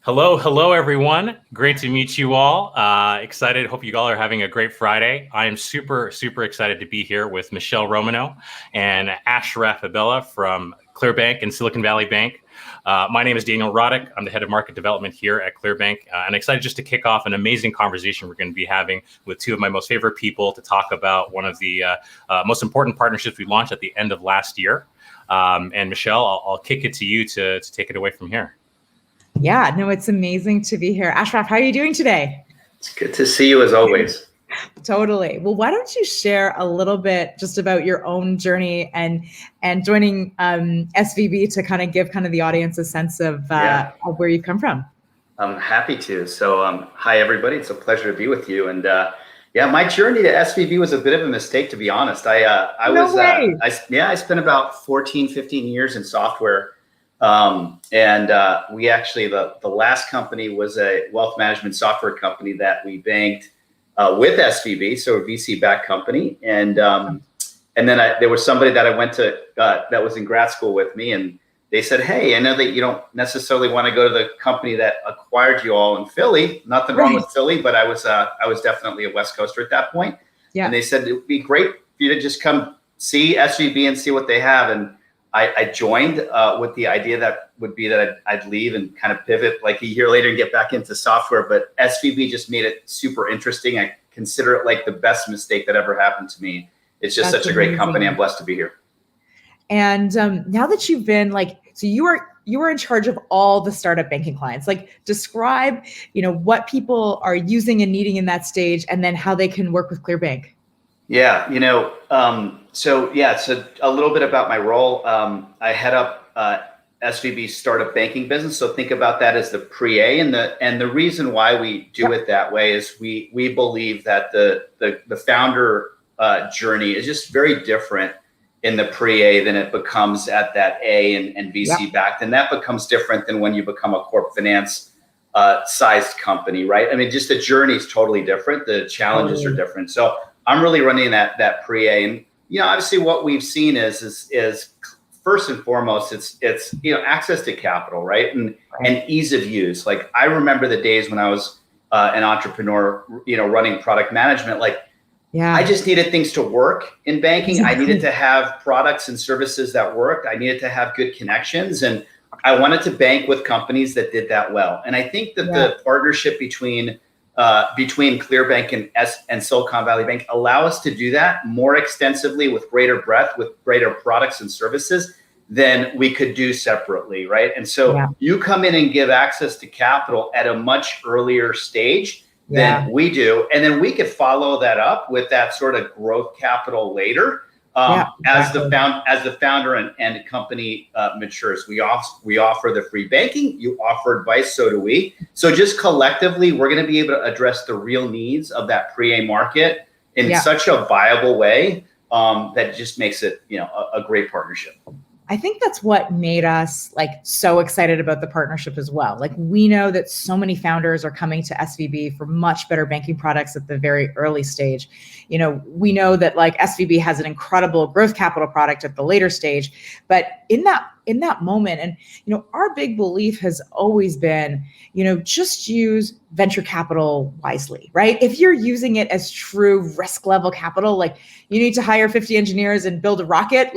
Hello, everyone. Great to meet you all. Excited. Hope you all are having a great Friday. I am super excited to be here with Michele Romanow and Ashraf Hebela from Clearbanc and Silicon Valley Bank. My name is Daniel Roddick. I'm the head of market development here at Clearbanc, and excited just to kick off an amazing conversation we're going to be having with two of my most favorite people to talk about one of the most important partnerships we launched at the end of last year. And Michele, I'll kick it to you to take it away from here. Yeah, no, it's amazing to be here. Ashraf, how are you doing today? It's good to see you as always. Totally. Well, why don't you share a little bit just about your own journey and joining SVB to kind of give the audience a sense of where you've come from. I'm happy to. So hi, everybody. It's a pleasure to be with you. And my journey to SVB was a bit of a mistake, to be honest. I spent about 14, 15 years in software. We actually, the last company was a wealth management software company that we banked with SVB, so a VC-backed company. And then there was somebody that I went to that was in grad school with me, and they said, "Hey, I know that you don't necessarily want to go to the company that acquired you all in Philly. Nothing wrong with Philly, but I was definitely a West Coaster at that point." Yeah. And they said it would be great for you to just come see SVB and see what they have. And I joined with the idea that would be that I'd leave and kind of pivot like a year later and get back into software. But SVB just made it super interesting. I consider it like the best mistake that ever happened to me. It's just such a great company. I'm blessed to be here. And now that you've been so you were in charge of all the startup banking clients. Describe, what people are using and needing in that stage, and then how they can work with Clearbanc. Yeah, so a little bit about my role. I head up SVB's startup banking business. So think about that as the pre-A, and the reason why we do it that way is we believe that the founder journey is just very different in the pre-A than it becomes at that A and VC backed, and that becomes different than when you become a corp finance sized company, right? I mean, just the journey is totally different. The challenges are different. So I'm really running that pre-A, and obviously what we've seen is first and foremost it's access to capital, right? And ease of use. Like, I remember the days when I was an entrepreneur, running product management. I just needed things to work in banking. Exactly. I needed to have products and services that worked. I needed to have good connections, and I wanted to bank with companies that did that well. And I think that the partnership between Clearbanc and Silicon Valley Bank allow us to do that more extensively with greater breadth, with greater products and services than we could do separately, right? And so you come in and give access to capital at a much earlier stage than we do, and then we could follow that up with that sort of growth capital later. As the founder and company matures. We offer the free banking, you offer advice, so do we. So just collectively, we're going to be able to address the real needs of that pre-A market in such a viable way that just makes it a great partnership. I think that's what made us so excited about the partnership as well. We know that so many founders are coming to SVB for much better banking products at the very early stage. We know that SVB has an incredible growth capital product at the later stage, but in that moment, and our big belief has always been, just use venture capital wisely, right? If you're using it as true risk level capital, you need to hire 50 engineers and build a rocket,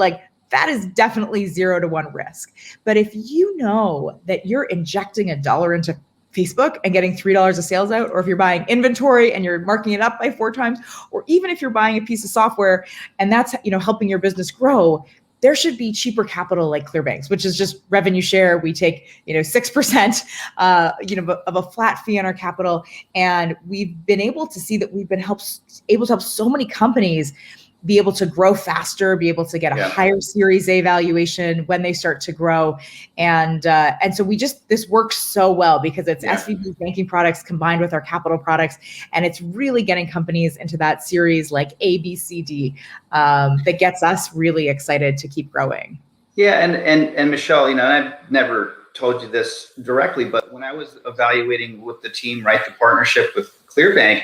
that is definitely 0 to 1 risk. But if you know that you're injecting $1 into Facebook and getting $3 of sales out, or if you're buying inventory and you're marking it up by 4 times, or even if you're buying a piece of software and that's helping your business grow, there should be cheaper capital like Clearbanc's, which is just revenue share. We take 6% of a flat fee on our capital, and we've been able to see that we've been able to help so many companies be able to grow faster, be able to get a higher Series A valuation when they start to grow. And so this works so well because it's SVB's banking products combined with our capital products. And it's really getting companies into that series like A, B, C, D that gets us really excited to keep growing. Yeah, and Michele, and I've never told you this directly, but when I was evaluating with the team, right, the partnership with Clearbanc,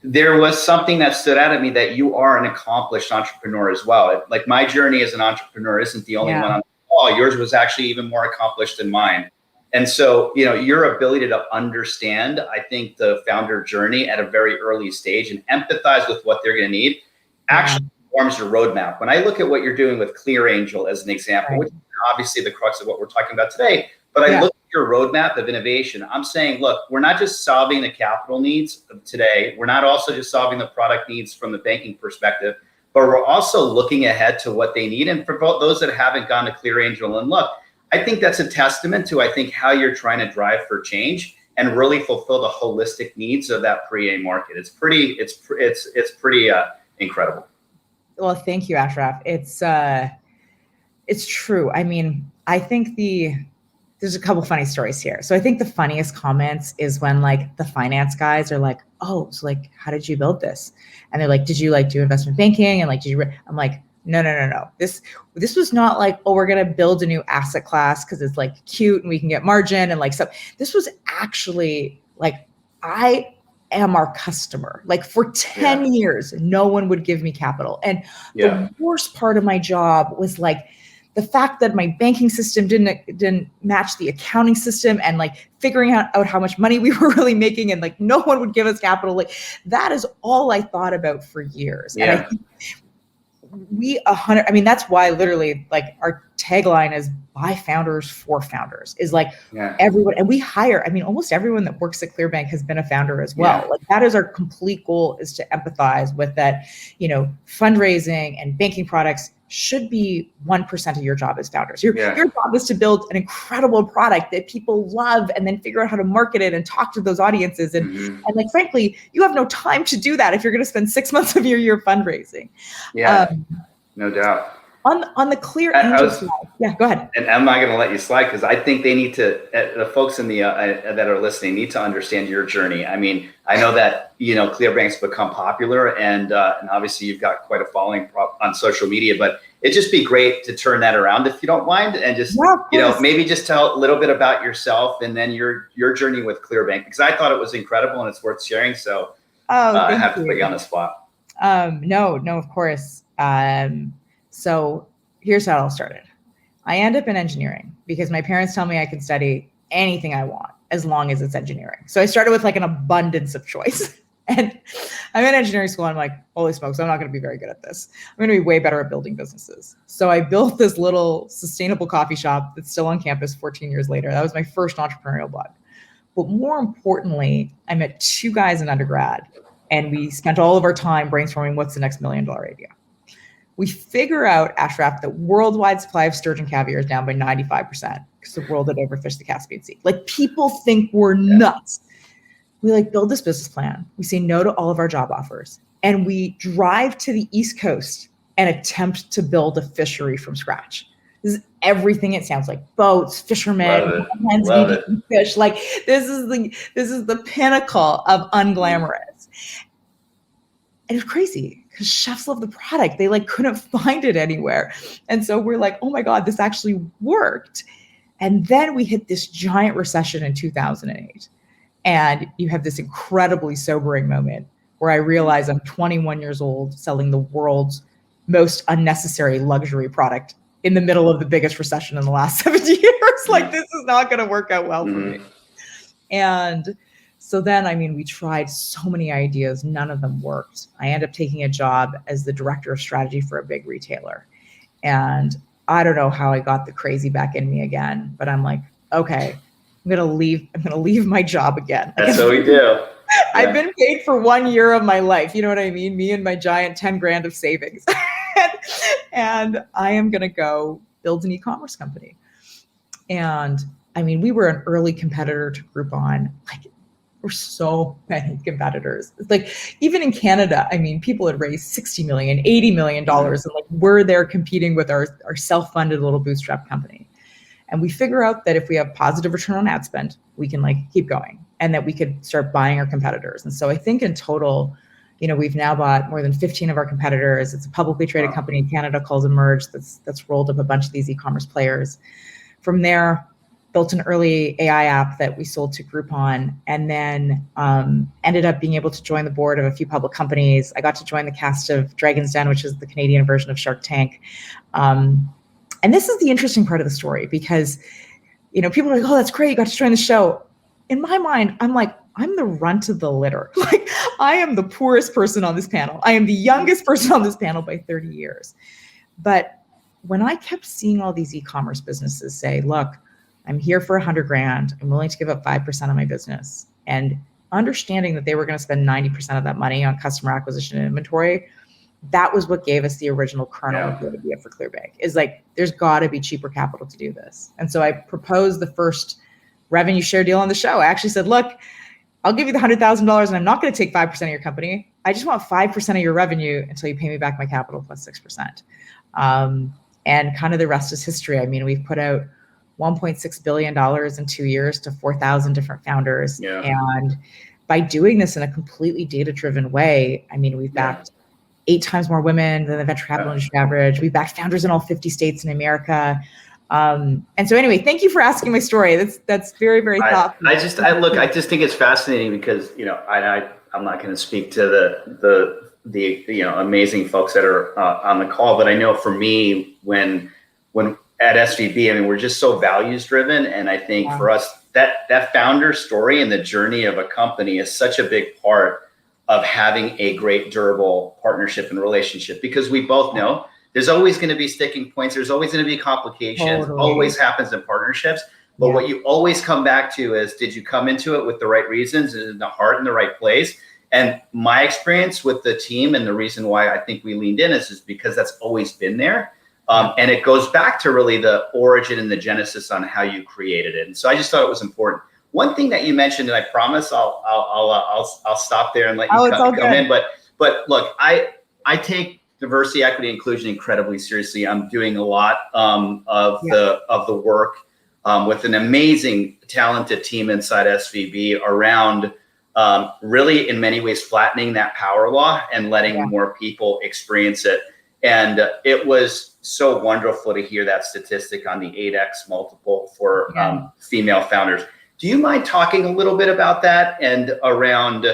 there was something that stood out at me, that you are an accomplished entrepreneur as well. My journey as an entrepreneur isn't the only one on the call. Yours was actually even more accomplished than mine. And so, your ability to understand, I think, the founder journey at a very early stage and empathize with what they're going to need actually forms your roadmap. When I look at what you're doing with ClearAngel as an example, which is obviously the crux of what we're talking about today, but I look at your roadmap of innovation. I'm saying, look, we're not just solving the capital needs of today. We're not also just solving the product needs from the banking perspective, but we're also looking ahead to what they need. And for those that haven't gone to ClearAngel and look, I think that's a testament to, I think, how you're trying to drive for change and really fulfill the holistic needs of that pre-A market. It's pretty incredible. Well, thank you, Ashraf. It's true. I mean, I think there's a couple funny stories here. So I think the funniest comments is when like the finance guys are like, oh, so like, how did you build this? And they're like, did you like do investment banking? And like, I'm like, no. This was not like, oh, we're going to build a new asset class because it's like cute and we can get margin and like stuff. This was actually like, I am our customer. Like for 10 years, no one would give me capital. And the worst part of my job was like the fact that my banking system didn't match the accounting system and like figuring out how much money we were really making and like no one would give us capital. Like that is all I thought about for years. And I think that's why literally like our tagline is by founders for founders is like everyone, and we hire, almost everyone that works at Clearbanc has been a founder as well. Like that is our complete goal, is to empathize with that, fundraising and banking products should be 1% of your job as founders. Your job is to build an incredible product that people love and then figure out how to market it and talk to those audiences. And like, frankly, you have no time to do that if you're going to spend 6 months of your year fundraising. No doubt. On the ClearAngel slide. Go ahead. And I'm not going to let you slide because I think they need to, the folks in the that are listening need to understand your journey. I mean, I know that, Clearbanc's become popular and obviously you've got quite a following on social media, but it'd just be great to turn that around if you don't mind and just, maybe just tell a little bit about yourself and then your journey with Clearbanc, because I thought it was incredible and it's worth sharing. So I have to put you on the spot. No, of course. So here's how it all started. I end up in engineering because my parents tell me I can study anything I want as long as it's engineering. So I started with like an abundance of choice. And I'm in engineering school and I'm like, holy smokes, I'm not going to be very good at this. I'm going to be way better at building businesses. So I built this little sustainable coffee shop that's still on campus 14 years later. That was my first entrepreneurial bug. But more importantly, I met two guys in undergrad and we spent all of our time brainstorming what's the next $1 million idea. We figure out, Ashraf, that worldwide supply of sturgeon caviar is down by 95% because the world had overfished the Caspian Sea. Like people think we're nuts. We like build this business plan. We say no to all of our job offers and we drive to the East Coast and attempt to build a fishery from scratch. This is everything it sounds like: boats, fishermen, fish. Like this is the pinnacle of unglamorous. And it's crazy because chefs love the product. They like couldn't find it anywhere. And so we're like, oh my God, this actually worked. And then we hit this giant recession in 2008. And you have this incredibly sobering moment where I realize I'm 21 years old selling the world's most unnecessary luxury product in the middle of the biggest recession in the last 70 years. Like this is not going to work out well for me. And so then, we tried so many ideas. None of them worked. I ended up taking a job as the director of strategy for a big retailer. And I don't know how I got the crazy back in me again, but I'm like, okay, I'm going to leave my job again. That's what we do. I've been paid for 1 year of my life. You know what I mean? Me and my giant 10 grand of savings. And I am going to go build an e-commerce company. And we were an early competitor to Groupon. Like, we're so many competitors. It's like, even in Canada, people had raised $60 million, $80 million, and like we're there competing with our self-funded little bootstrap company. And we figure out that if we have positive return on ad spend, we can like keep going and that we could start buying our competitors. And so I think in total, we've now bought more than 15 of our competitors. It's a publicly traded company in Canada called Emerge that's rolled up a bunch of these e-commerce players. From there, built an early AI app that we sold to Groupon, and then ended up being able to join the board of a few public companies. I got to join the cast of Dragon's Den, which is the Canadian version of Shark Tank. And this is the interesting part of the story because, people are like, oh, that's great. You got to join the show. In my mind, I'm like, I'm the runt of the litter. Like, I am the poorest person on this panel. I am the youngest person on this panel by 30 years. But when I kept seeing all these e-commerce businesses say, look, I'm here for $100,000. I'm willing to give up 5% of my business, and understanding that they were going to spend 90% of that money on customer acquisition and inventory, that was what gave us the original kernel of the idea for Clearbanc, is like, there's got to be cheaper capital to do this. And so I proposed the first revenue share deal on the show. I actually said, look, I'll give you the $100,000 and I'm not going to take 5% of your company. I just want 5% of your revenue until you pay me back my capital plus 6%. And kind of the rest is history. I mean, we've put out $1.6 billion in 2 years to 4,000 different founders. Yeah. And by doing this in a completely data-driven way, I mean, we've backed 8 times more women than the venture capital industry average. We've backed founders in all 50 states in America. And so anyway, thank you for asking my story. That's very, very thoughtful. I just think it's fascinating because, I'm not going to speak to the amazing folks that are on the call, but I know for me, when at SVB, I mean, we're just so values driven. And I think for us, that founder story and the journey of a company is such a big part of having a great, durable partnership and relationship, because we both know there's always going to be sticking points. There's always going to be complications. Totally. Always happens in partnerships. But what you always come back to is, did you come into it with the right reasons and in the heart in the right place? And my experience with the team, and the reason why I think we leaned in is because that's always been there. And it goes back to really the origin and the genesis on how you created it. And so I just thought it was important. One thing that you mentioned, and I promise I'll stop there and let you come in. But look, I take diversity, equity, inclusion incredibly seriously. I'm doing a lot of the work with an amazing, talented team inside SVB around really, in many ways, flattening that power law and letting more people experience it. And it was so wonderful to hear that statistic on the 8x multiple for female founders. Do you mind talking a little bit about that and around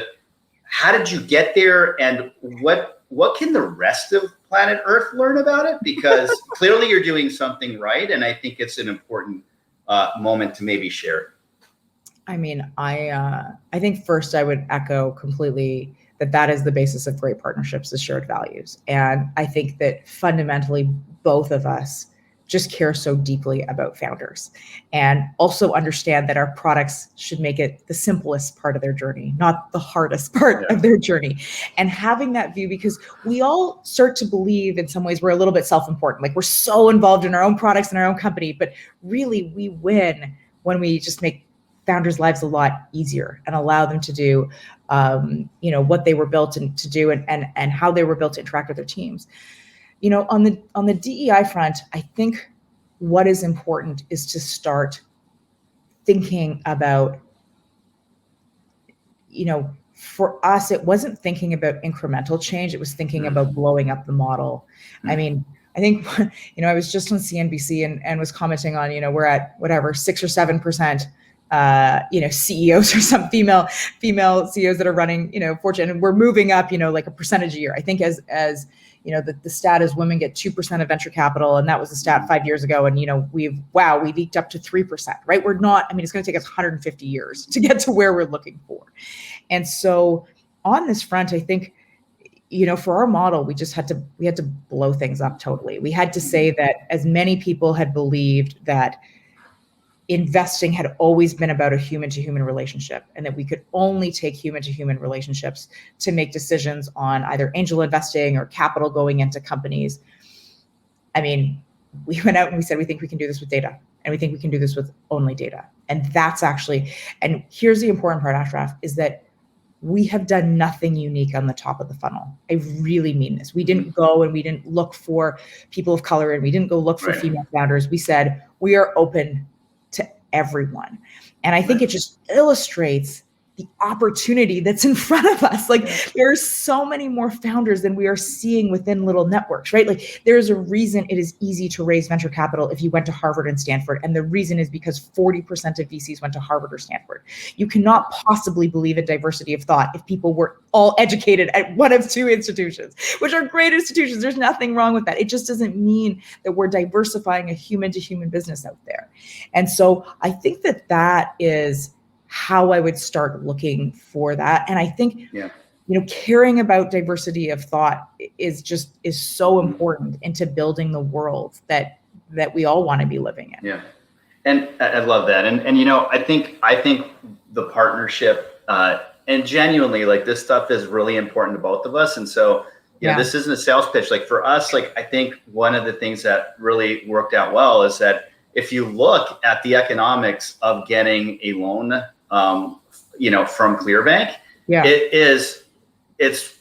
how did you get there, and what can the rest of planet Earth learn about it? Because clearly you're doing something right, and I think it's an important moment to maybe share. I mean, I think first I would echo completely that is the basis of great partnerships, is shared values. And I think that fundamentally both of us just care so deeply about founders, and also understand that our products should make it the simplest part of their journey, not the hardest part of their journey. And having that view, because we all start to believe in some ways we're a little bit self-important, like we're so involved in our own products and our own company, but really we win when we just make founders' lives a lot easier and allow them to do what they were built to do and how they were built to interact with their teams. On the DEI front, I think what is important is to start thinking about, for us, it wasn't thinking about incremental change. It was thinking about blowing up the model. I mean, I think, I was just on CNBC and was commenting on, we're at whatever, 6 or 7%, CEOs or some female CEOs that are running, Fortune, and we're moving up, like a percentage a year. I think as the stat is women get 2% of venture capital, and that was a stat 5 years ago. And, we've eked up to 3%, right? We're not, it's going to take us 150 years to get to where we're looking for. And so on this front, I think, for our model, we had to blow things up totally. We had to say that as many people had believed that investing had always been about a human-to-human relationship, and that we could only take human-to-human relationships to make decisions on either angel investing or capital going into companies. We went out and we said, we think we can do this with data, and we think we can do this with only data. And and here's the important part, Ashraf, is that we have done nothing unique on the top of the funnel. I really mean this. We didn't go and we didn't look for people of color, and we didn't go look for female founders. We said, we are open to everyone. And I think it just illustrates the opportunity that's in front of us. Like there are so many more founders than we are seeing within little networks, right? Like there's a reason it is easy to raise venture capital if you went to Harvard and Stanford. And the reason is because 40% of VCs went to Harvard or Stanford. You cannot possibly believe in diversity of thought if people were all educated at one of two institutions, which are great institutions. There's nothing wrong with that. It just doesn't mean that we're diversifying a human to human business out there. And so I think that that is how I would start looking for that. And I think, caring about diversity of thought is so important into building the world that we all want to be living in. Yeah. And I love that. And I think the partnership, and genuinely, like, this stuff is really important to both of us. And so, this isn't a sales pitch. Like for us, like, I think one of the things that really worked out well is that if you look at the economics of getting a loan, from Clearbanc, it's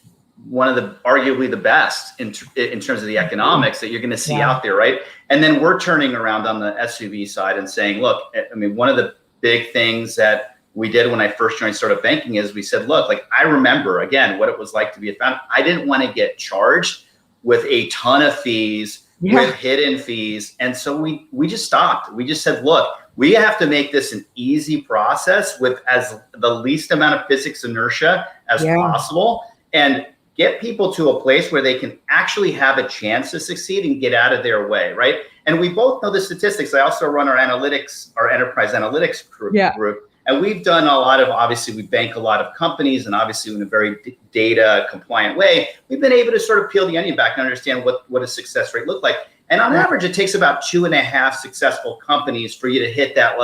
one of the arguably the best in terms of the economics that you're going to see out there, right? And then we're turning around on the SVB side and saying, look, I mean, one of the big things that we did when I first joined startup banking is we said, look, like, I remember again what it was like to be a founder. I didn't want to get charged with a ton of fees, with hidden fees, and so we just stopped. We just said, look, we have to make this an easy process with as the least amount of physics inertia as possible, and get people to a place where they can actually have a chance to succeed and get out of their way, right? And we both know the statistics. I also run our enterprise analytics group. And we've done a lot of, obviously, we bank a lot of companies, and obviously in a very data compliant way, we've been able to sort of peel the onion back and understand what a success rate looked like. And on average, it takes about 2.5 successful companies for you to hit that,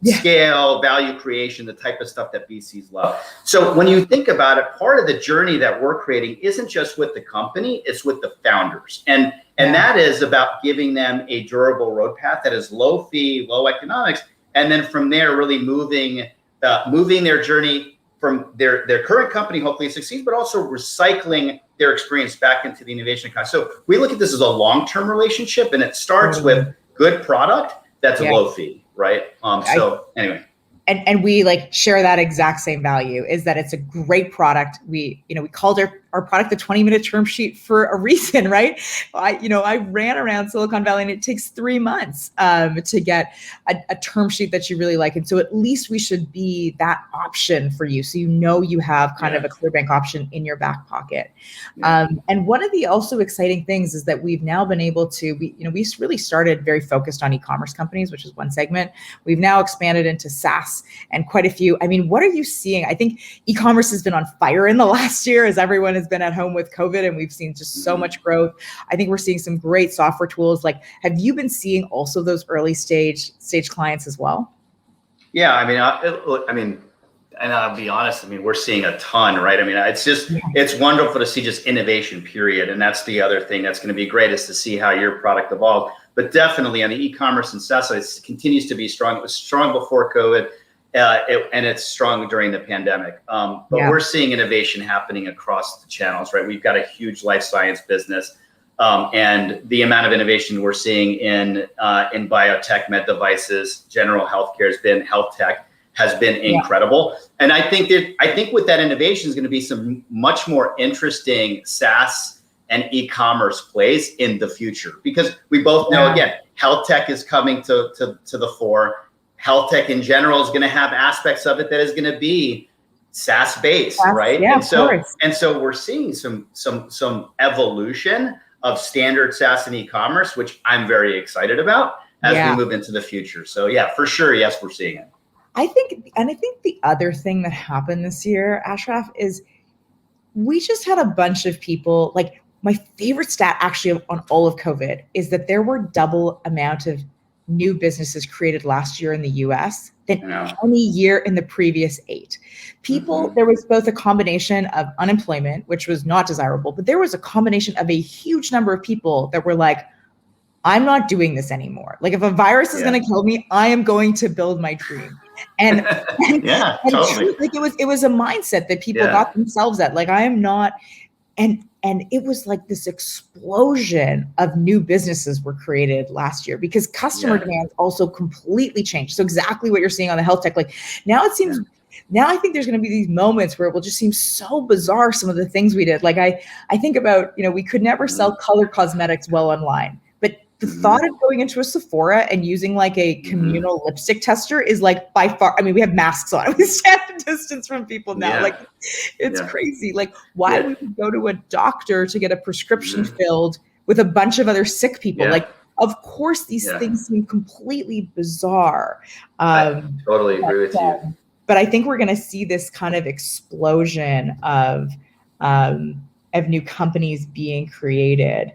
scale, value creation, the type of stuff that VCs love. So when you think about it, part of the journey that we're creating isn't just with the company, it's with the founders. And that is about giving them a durable road path that is low fee, low economics. And then from there, really moving their journey from their current company, hopefully succeeds, but also recycling their experience back into the innovation economy. So we look at this as a long-term relationship, and it starts with good product that's a low fee, right? Anyway. And we share that exact same value, is that it's a great product. We called our product the 20-minute term sheet for a reason, right? I ran around Silicon Valley, and it takes 3 months to get a term sheet that you really like. And so at least we should be that option for you. So you have kind of a Clearbanc option in your back pocket. And one of the also exciting things is that we've now been able to, we really started very focused on e-commerce companies, which is one segment. We've now expanded into SaaS and quite a few. I mean, what are you seeing? I think e-commerce has been on fire in the last year as everyone has been at home with COVID, and we've seen just so much growth. I think we're seeing some great software tools. Have you been seeing also those early stage clients as well? Yeah, I mean, and I'll be honest, we're seeing a ton, right? It's wonderful to see just innovation, period. And that's the other thing that's going to be great, is to see how your product evolves. But definitely on the e-commerce and SaaS side, it continues to be strong. It was strong before COVID. And it's strong during the pandemic. But we're seeing innovation happening across the channels, right? We've got a huge life science business, and the amount of innovation we're seeing in biotech, med devices, general healthcare health tech has been incredible. And I think with that innovation is going to be some much more interesting SaaS and e-commerce plays in the future, because we both know, again, health tech is coming to the fore. Health tech in general is going to have aspects of it that is going to be SaaS based, right? Yeah, and so we're seeing some evolution of standard SaaS and e-commerce, which I'm very excited about as we move into the future. So yeah, for sure, yes, we're seeing it. I think the other thing that happened this year, Ashraf, is we just had a bunch of people. My favorite stat actually on all of COVID is that there were double amount of new businesses created last year in the US than any year in the previous 8. People, there was both a combination of unemployment, which was not desirable, but there was a combination of a huge number of people that were like, I'm not doing this anymore. If a virus is going to kill me, I am going to build my dream. And totally. It was a mindset that people got themselves at. I am not, and it was this explosion of new businesses were created last year because customer demands also completely changed. So exactly what you're seeing on the health tech, now it seems now I think there's going to be these moments where it will just seem so bizarre, some of the things we did. Like I think about, we could never sell color cosmetics well online, but the thought of going into a Sephora and using like a communal lipstick tester is like by far, I mean, we have masks on, we stand a distance from people now. Like it's crazy. Like why we would go to a doctor to get a prescription filled with a bunch of other sick people. Like, of course, these things seem completely bizarre. I totally agree with you. But I think we're going to see this kind of explosion of new companies being created.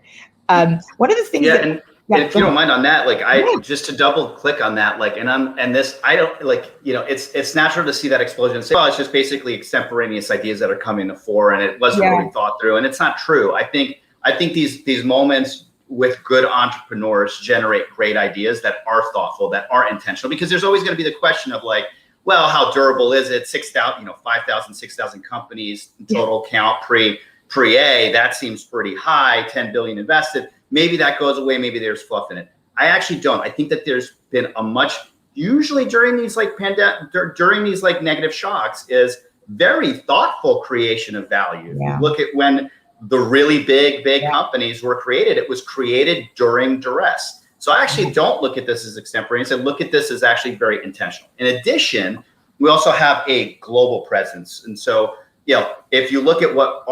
One of the things and if you don't mind on that, like just to double click on that, like, I don't like, it's natural to see that explosion and say, well, it's just basically extemporaneous ideas that are coming to fore and it wasn't really thought through. And it's not true. I think these moments with good entrepreneurs generate great ideas that are thoughtful, that are intentional, because there's always going to be the question of like, well, how durable is it? 5,000, 6,000 companies total count pre-A, that seems pretty high, 10 billion invested. Maybe that goes away. Maybe there's fluff in it. I actually don't. I think that there's been usually during these like during these like negative shocks is very thoughtful creation of value. Yeah. Look at when the really big companies were created. It was created during duress. So I actually don't look at this as extemporaneous. I look at this as actually very intentional. In addition, we also have a global presence. And so, if you look at what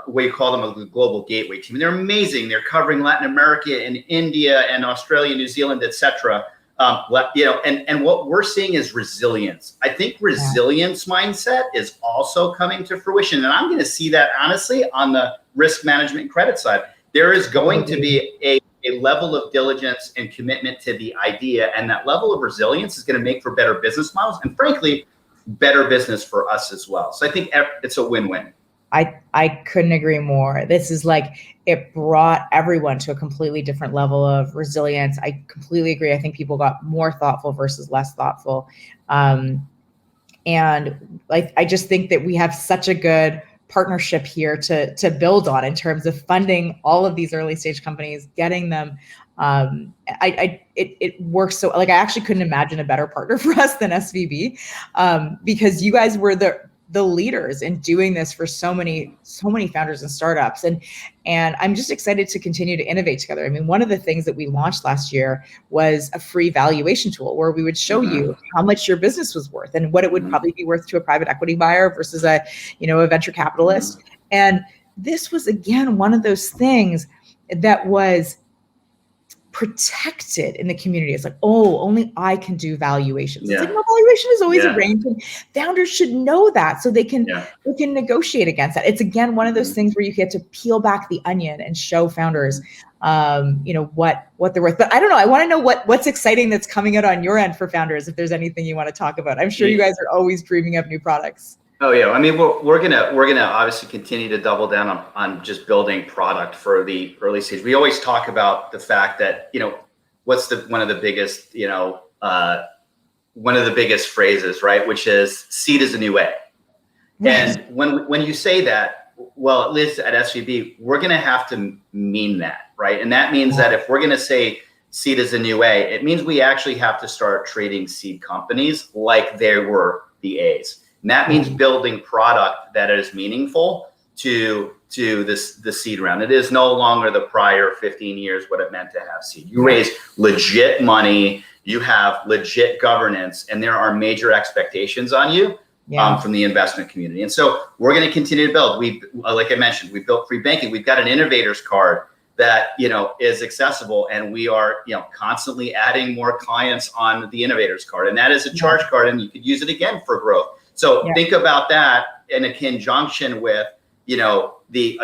we call them a global gateway team, they're amazing. They're covering Latin America and India and Australia, New Zealand, et cetera. And what we're seeing is resilience. I think resilience mindset is also coming to fruition. And I'm going to see that honestly on the risk management and credit side. There is going to be a level of diligence and commitment to the idea. And that level of resilience is going to make for better business models and frankly, better business for us as well. So I think it's a win-win. I couldn't agree more. This is like, it brought everyone to a completely different level of resilience. I completely agree. I think people got more thoughtful versus less thoughtful. And I just think that we have such a good partnership here to build on in terms of funding all of these early stage companies, getting them. It works so, like, I actually couldn't imagine a better partner for us than SVB, because you guys were the leaders in doing this for so many founders and startups. And I'm just excited to continue to innovate together. I mean, one of the things that we launched last year was a free valuation tool where we would show you how much your business was worth and what it would probably be worth to a private equity buyer versus a venture capitalist. And this was, again, one of those things that was protected in the community. It's like, oh, only I can do valuations. It's like, no, valuation is always arranged, and founders should know that so they can negotiate against that. It's, again, one of those things where you get to peel back the onion and show founders what they're worth. But I don't know, I want to know what's exciting that's coming out on your end for founders, if there's anything you want to talk about. I'm sure you guys are always dreaming up new products. Oh yeah, I mean, we're gonna obviously continue to double down on just building product for the early stage. We always talk about the fact that what's one of the biggest phrases, right? Which is seed is a new way. And when you say that, well, at least at SVB, we're gonna have to mean that, right? And that means that if we're gonna say seed is a new way, it means we actually have to start treating seed companies like they were the A's. And that means building product that is meaningful to the seed round. It is no longer the prior 15 years what it meant to have seed. You raise legit money, you have legit governance, and there are major expectations on you from the investment community. And so we're going to continue to build. Like I mentioned, we built free banking. We've got an innovator's card that is accessible, and we are constantly adding more clients on the innovator's card. And that is a charge card, and you could use it again for growth. So think about that in a conjunction with, the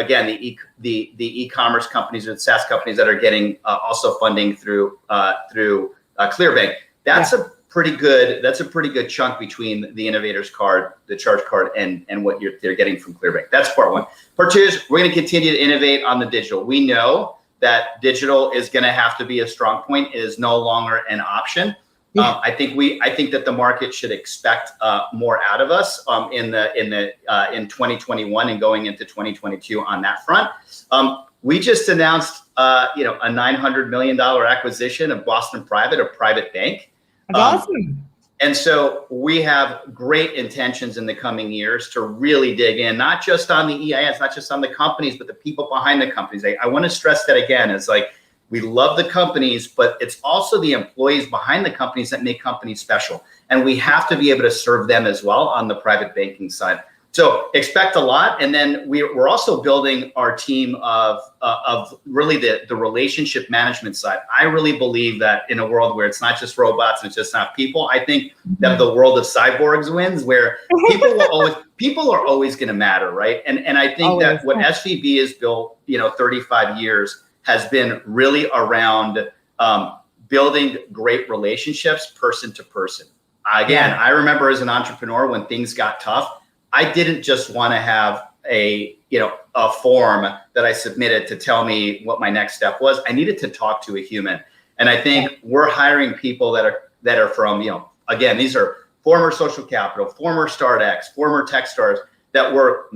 e-commerce companies or SaaS companies that are getting also funding through Clearbanc. That's a pretty good chunk between the innovator's card, the charge card, and what they're getting from Clearbanc. That's part one. Part two is we're going to continue to innovate on the digital. We know that digital is going to have to be a strong point. It is no longer an option. I think that the market should expect more out of us in 2021 and going into 2022 on that front. We just announced a $900 million acquisition of Boston Private, a private bank. That's awesome. And so we have great intentions in the coming years to really dig in, not just on the EIS, not just on the companies, but the people behind the companies. I want to stress that again. It's like, we love the companies, but it's also the employees behind the companies that make companies special. And we have to be able to serve them as well on the private banking side. So expect a lot. And then we're also building our team of really the relationship management side. I really believe that in a world where it's not just robots and it's just not people, I think that the world of cyborgs wins, where people are always going to matter, right? And I think that what SVB has built, 35 years has been really around building great relationships person to person. Again, I remember as an entrepreneur when things got tough, I didn't just want to have a form that I submitted to tell me what my next step was. I needed to talk to a human. And I think we're hiring people that are from, again, these are former social capital, former StartX, former Techstars that were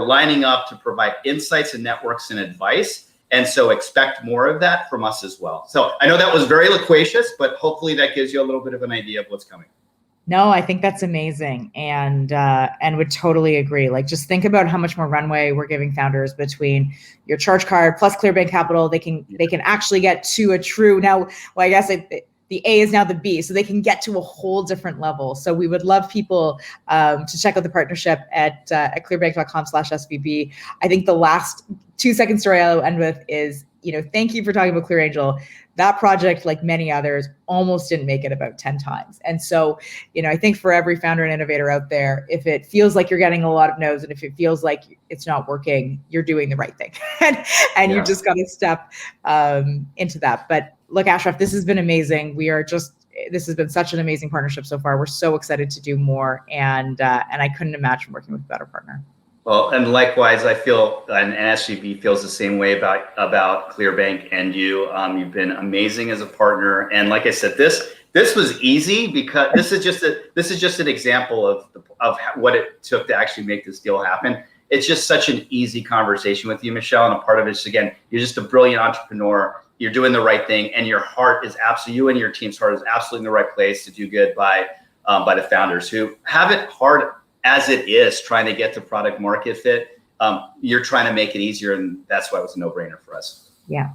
lining up to provide insights and networks and advice. And so expect more of that from us as well. So I know that was very loquacious, but hopefully that gives you a little bit of an idea of what's coming. No, I think that's amazing, and would totally agree. Like, just think about how much more runway we're giving founders between your charge card plus Clearbanc Capital. They can actually get to a true, now, well, I guess the A is now the B, so they can get to a whole different level. So we would love people to check out the partnership at clearbanc.com/SVB. I think the last 2-second story I'll end with is, thank you for talking about Clear Angel. That project, like many others, almost didn't make it about 10 times. And so, I think for every founder and innovator out there, if it feels like you're getting a lot of no's and if it feels like it's not working, you're doing the right thing. and you just got to step into that. But look, Ashraf, this has been amazing. This has been such an amazing partnership so far. We're so excited to do more. And I couldn't imagine working with a better partner. Well, and likewise, I feel, and SVB feels the same way about Clearbanc and you. You've been amazing as a partner, and like I said, this was easy because this is just an example of what it took to actually make this deal happen. It's just such an easy conversation with you, Michelle, and a part of it is, again, you're just a brilliant entrepreneur. You're doing the right thing, and your heart is absolutely, you and your team's heart is absolutely in the right place to do good by the founders who have it hard as it is trying to get to product market fit. You're trying to make it easier, and that's why it was a no-brainer for us. Yeah.